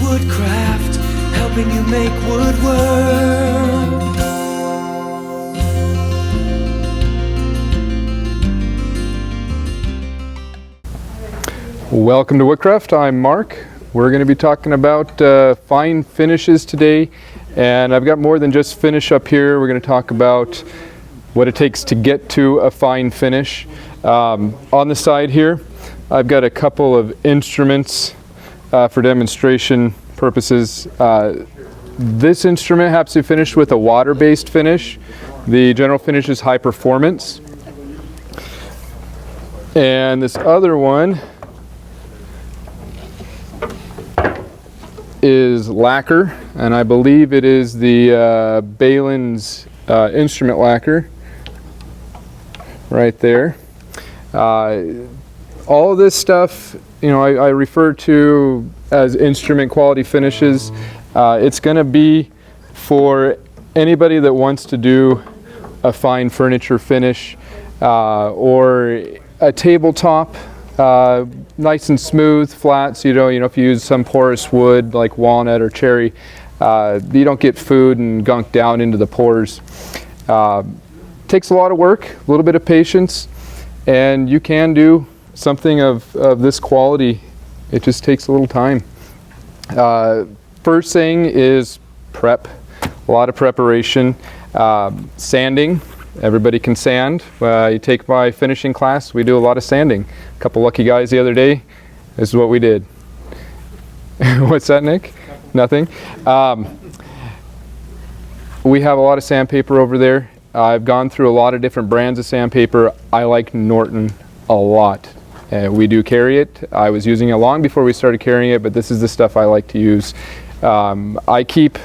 Woodcraft, helping you make woodwork. Welcome to Woodcraft. I'm Mark. We're going to be talking about fine finishes today, and I've got more than just finish up here. We're going to talk about what it takes to get to a fine finish. On the side here, I've got a couple of instruments for demonstration purposes. This instrument happens to be finished with a water-based finish. The general finish is high performance. And this other one is lacquer, and I believe it is the Balin's instrument lacquer right there. All of this stuff, you know, I refer to as instrument quality finishes. It's going to be for anybody that wants to do a fine furniture finish or a tabletop. Nice and smooth, flat, so you know if you use some porous wood like walnut or cherry, you don't get food and gunk down into the pores. Takes a lot of work, a little bit of patience, and you can do something of this quality. It just takes a little time. First thing is prep, a lot of preparation. Sanding. Everybody can sand. You take my finishing class, we do a lot of sanding. A couple lucky guys the other day, this is what we did. What's that, Nick? Nothing. We have a lot of sandpaper over there. I've gone through a lot of different brands of sandpaper. I like Norton a lot. We do carry it. I was using it long before we started carrying it, but this is the stuff I like to use. I keep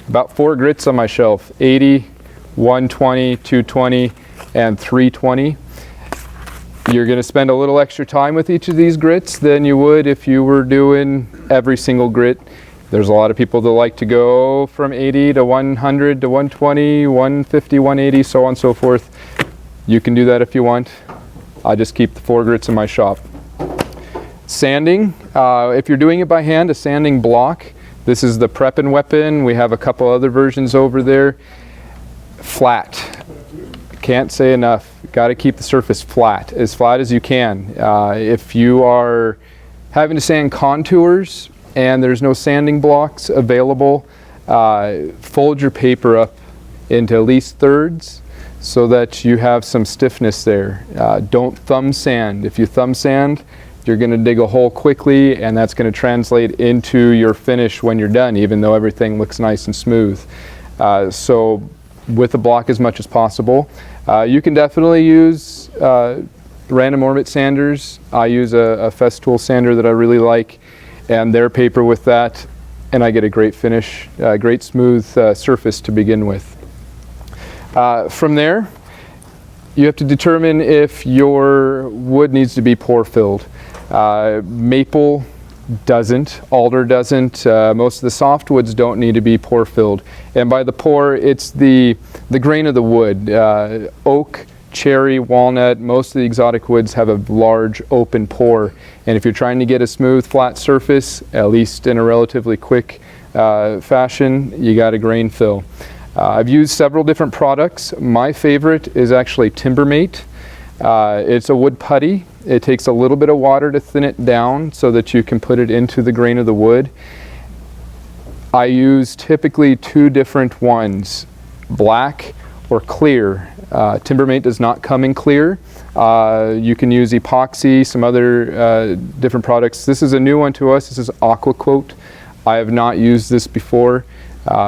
about 4 grits on my shelf, 80, 120, 220, and 320. You're going to spend a little extra time with each of these grits than you would if you were doing every single grit. There's a lot of people that like to go from 80 to 100 to 120, 150, 180, so on and so forth. You can do that if you want. I just keep the 4 grits in my shop. Sanding, if you're doing it by hand, a sanding block. This is the Prep and Weapon. We have a couple other versions over there. Flat. Can't say enough. Got to keep the surface flat as you can. If you are having to sand contours and there's no sanding blocks available, fold your paper up into at least thirds so that you have some stiffness there. Don't thumb sand. If you thumb sand, you're going to dig a hole quickly, and that's going to translate into your finish when you're done, even though everything looks nice and smooth. So with the block as much as possible. You can definitely use random orbit sanders. I use a Festool sander that I really like, and their paper with that, and I get a great finish, great smooth surface to begin with. From there, you have to determine if your wood needs to be pore filled. Maple doesn't, alder doesn't, most of the softwoods don't need to be pore filled, and by the pore it's the grain of the wood. Oak, cherry, walnut, most of the exotic woods have a large open pore, and if you're trying to get a smooth flat surface, at least in a relatively quick fashion, you got a grain fill. I've used several different products. My favorite is actually Timbermate. It's a wood putty. It takes a little bit of water to thin it down so that you can put it into the grain of the wood. I use typically 2 different ones, black or clear. Timbermate does not come in clear. You can use epoxy, some other different products. This is a new one to us. This is AquaQuote. I have not used this before.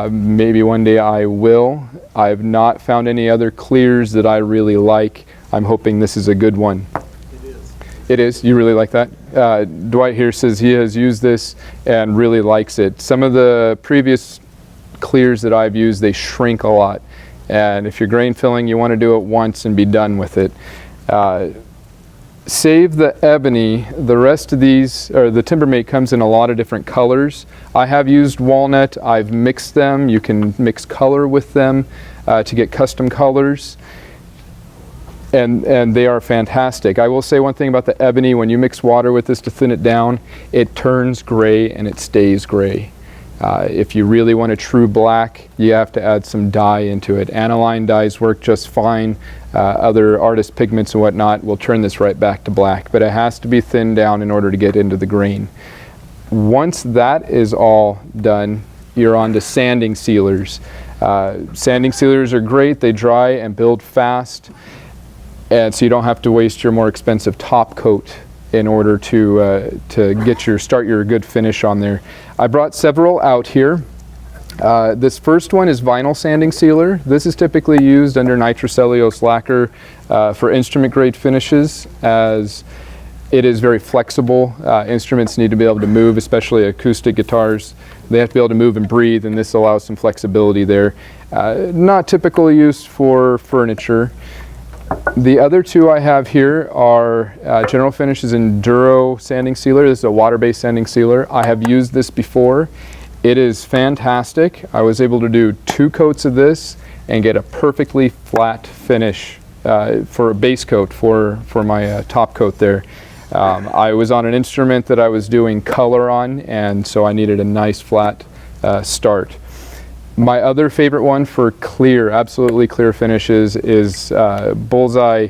Maybe one day I will. I have not found any other clears that I really like. I'm hoping this is a good one. It is. You really like that? Dwight here says he has used this and really likes it. Some of the previous clears that I've used, they shrink a lot. And if you're grain filling, you want to do it once and be done with it. Save the ebony. The rest of these, or the Timbermate, comes in a lot of different colors. I have used walnut. I've mixed them. You can mix color with them to get custom colors. and they are fantastic. I will say one thing about the ebony: when you mix water with this to thin it down, it turns gray and it stays gray. If you really want a true black, you have to add some dye into it. Aniline dyes work just fine. Other artist pigments and whatnot will turn this right back to black, but it has to be thinned down in order to get into the grain. Once that is all done, you're on to sanding sealers. Sanding sealers are great. They dry and build fast, and so you don't have to waste your more expensive top coat in order to start your good finish on there. I brought several out here. This first one is vinyl sanding sealer. This is typically used under nitrocellulose lacquer for instrument grade finishes, as it is very flexible. Instruments need to be able to move, especially acoustic guitars. They have to be able to move and breathe, and this allows some flexibility there. Not typically used for furniture. The other two I have here are General Finishes Enduro Sanding Sealer. This is a water-based sanding sealer. I have used this before. It is fantastic. I was able to do 2 coats of this and get a perfectly flat finish for a base coat for my top coat there. I was on an instrument that I was doing color on, and so I needed a nice flat start. My other favorite one for clear, absolutely clear finishes is Bullseye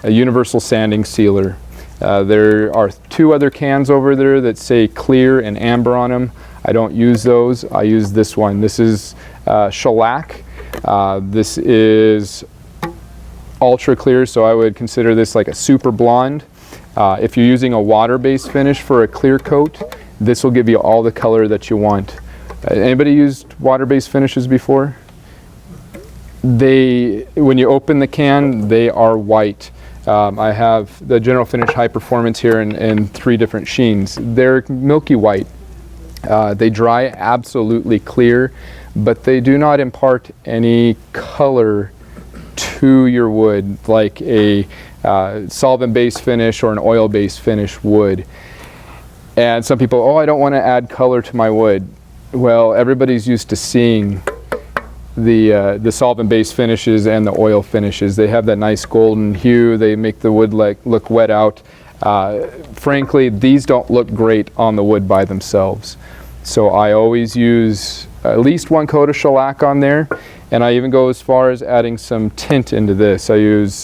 Universal Sanding Sealer. There are 2 other cans over there that say clear and amber on them. I don't use those. I use this one. This is shellac. This is ultra clear, so I would consider this like a super blonde. If you're using a water-based finish for a clear coat, this will give you all the color that you want. Anybody used water-based finishes before? When you open the can, they are white. I have the General Finish High Performance here in 3 different sheens. They're milky white. They dry absolutely clear, but they do not impart any color to your wood like a solvent-based finish or an oil-based finish would. And some people, oh, I don't want to add color to my wood. Well, everybody's used to seeing the solvent-based finishes and the oil finishes. They have that nice golden hue. They make the wood look wet out. Frankly, these don't look great on the wood by themselves. So I always use at least 1 coat of shellac on there, and I even go as far as adding some tint into this. I use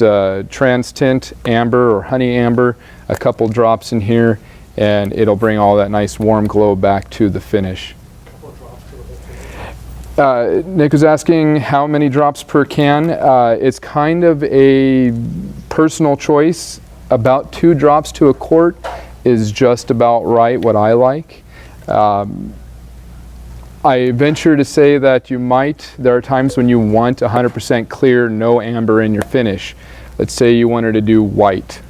trans tint, amber or honey amber, a couple drops in here, and it'll bring all that nice warm glow back to the finish. Nick was asking how many drops per can. It's kind of a personal choice. About 2 drops to a quart is just about right, what I like. I venture to say that there are times when you want 100% clear, no amber in your finish. Let's say you wanted to do white.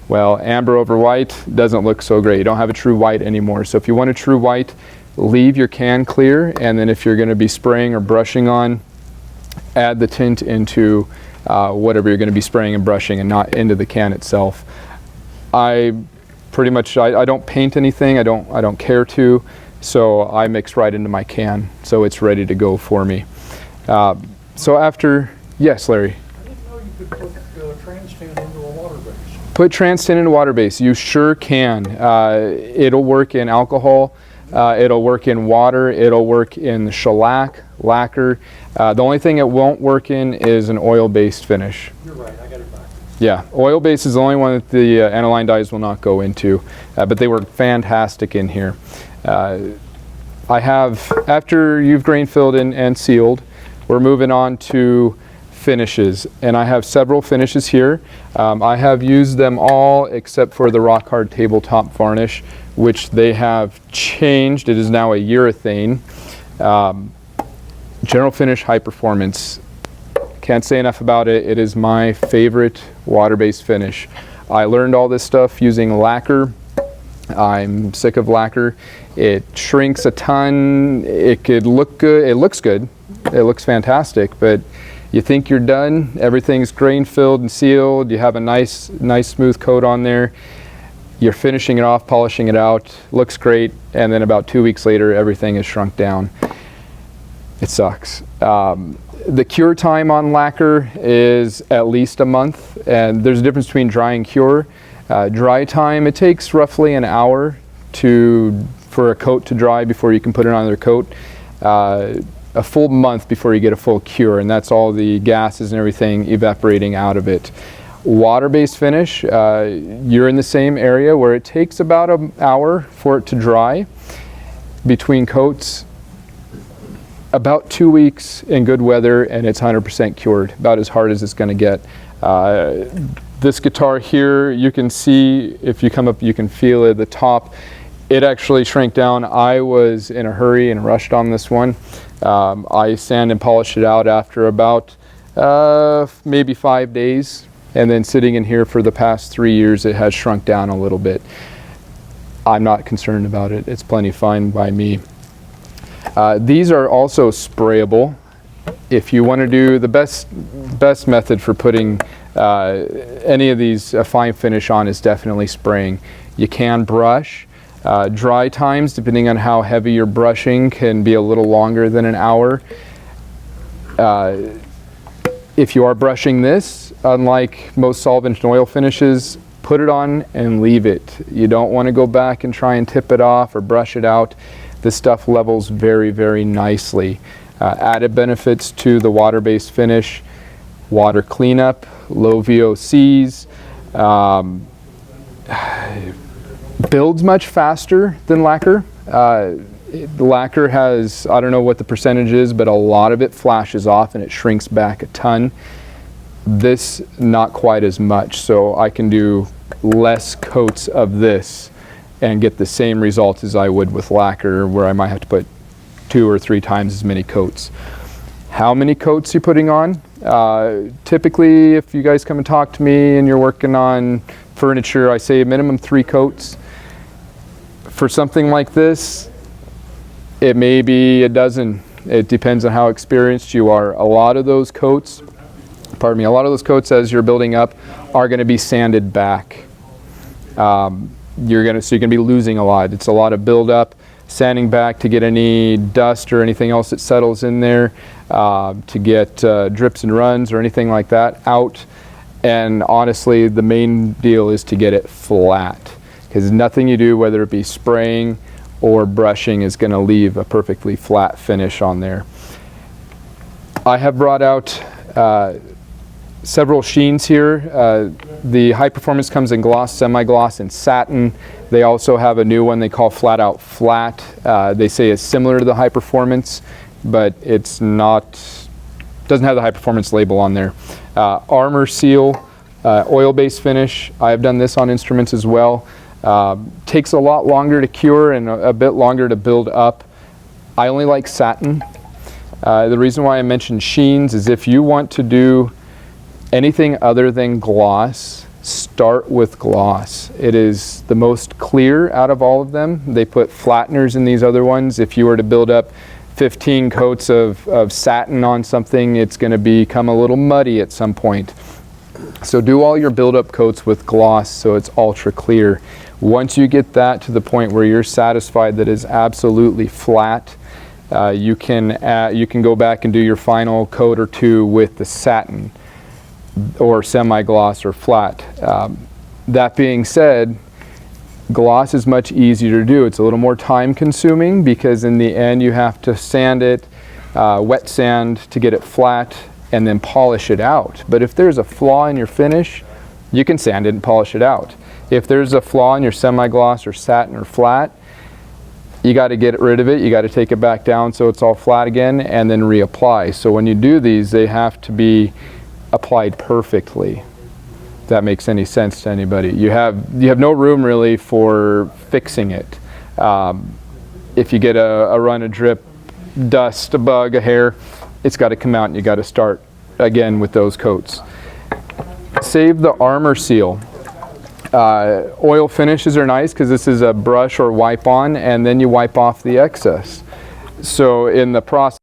Well, amber over white doesn't look so great. You don't have a true white anymore. So if you want a true white, leave your can clear, and then if you're going to be spraying or brushing on, add the tint into whatever you're going to be spraying and brushing, and not into the can itself. I don't paint anything. I don't care to, so I mix right into my can, so it's ready to go for me. So after, yes, Larry. I didn't know you could put trans tin into a water base. Put trans tin into water base. You sure can. It'll work in alcohol. It'll work in water. It'll work in shellac, lacquer. The only thing it won't work in is an oil-based finish. You're right, I got it back. Yeah, oil-based is the only one that the aniline dyes will not go into, but they work fantastic in here. I have, after you've grain filled and sealed, we're moving on to finishes, and I have several finishes here. I have used them all except for the rock hard tabletop varnish, which they have changed. It is now a urethane. General Finish High Performance. Can't say enough about it. It is my favorite water-based finish. I learned all this stuff using lacquer. I'm sick of lacquer. It shrinks a ton. It could look good. It looks good. It looks fantastic, but you think you're done, everything's grain filled and sealed, you have a nice smooth coat on there, you're finishing it off, polishing it out, looks great, and then about 2 weeks later everything is shrunk down. It sucks. The cure time on lacquer is at least a month, and there's a difference between dry and cure. Dry time, it takes roughly an hour for a coat to dry before you can put it on another coat. A full month before you get a full cure, and that's all the gases and everything evaporating out of it. Water-based finish, you're in the same area where it takes about an hour for it to dry between coats. About 2 weeks in good weather, and it's 100% cured, about as hard as it's going to get. This guitar here, you can see, if you come up, you can feel it, the top, it actually shrank down. I was in a hurry and rushed on this one. I sand and polished it out after about maybe 5 days, and then sitting in here for the past 3 years, it has shrunk down a little bit. I'm not concerned about it. It's plenty fine by me. These are also sprayable. If you want to do the best method for putting any of these fine finish on is definitely spraying. You can brush. Dry times, depending on how heavy you're brushing, can be a little longer than an hour. If you are brushing this, unlike most solvent and oil finishes, put it on and leave it. You don't want to go back and try and tip it off or brush it out. This stuff levels very, very nicely. Added benefits to the water-based finish: water cleanup, low VOCs, builds much faster than lacquer. The lacquer has, I don't know what the percentage is, but a lot of it flashes off and it shrinks back a ton. This, not quite as much, so I can do less coats of this and get the same results as I would with lacquer, where I might have to put 2 or 3 times as many coats. How many coats you're putting on? Typically, if you guys come and talk to me and you're working on furniture, I say minimum 3 coats. For something like this, it may be a dozen. It depends on how experienced you are. A lot of those coats, as you're building up, are going to be sanded back. So you're going to be losing a lot. It's a lot of build up, sanding back to get any dust or anything else that settles in there, to get drips and runs or anything like that out. And honestly, the main deal is to get it flat, because nothing you do, whether it be spraying or brushing, is going to leave a perfectly flat finish on there. I have brought out several Sheens here. The high performance comes in gloss, semi-gloss, and satin. They also have a new one they call Flat Out Flat. They say it's similar to the high performance, but it's not, doesn't have the high performance label on there. Armor Seal, oil-based finish. I have done this on instruments as well. Takes a lot longer to cure and a bit longer to build up. I only like satin. The reason why I mentioned Sheens is if you want to do anything other than gloss, start with gloss. It is the most clear out of all of them. They put flatteners in these other ones. If you were to build up 15 coats of satin on something, it's going to become a little muddy at some point. So do all your build-up coats with gloss so it's ultra clear. Once you get that to the point where you're satisfied that it's absolutely flat, you can go back and do your final coat or 2 with the satin or semi-gloss or flat. That being said, gloss is much easier to do. It's a little more time consuming because in the end you have to sand it, wet sand to get it flat, and then polish it out. But if there's a flaw in your finish, you can sand it and polish it out. If there's a flaw in your semi-gloss or satin or flat, you got to get rid of it. You got to take it back down so it's all flat again and then reapply. So when you do these, they have to be applied perfectly. If that makes any sense to anybody. You have no room really for fixing it. If you get a run, a drip, dust, a bug, a hair, it's got to come out and you got to start again with those coats. Save the Armor Seal. Oil finishes are nice because this is a brush or wipe on, and then you wipe off the excess. So in the process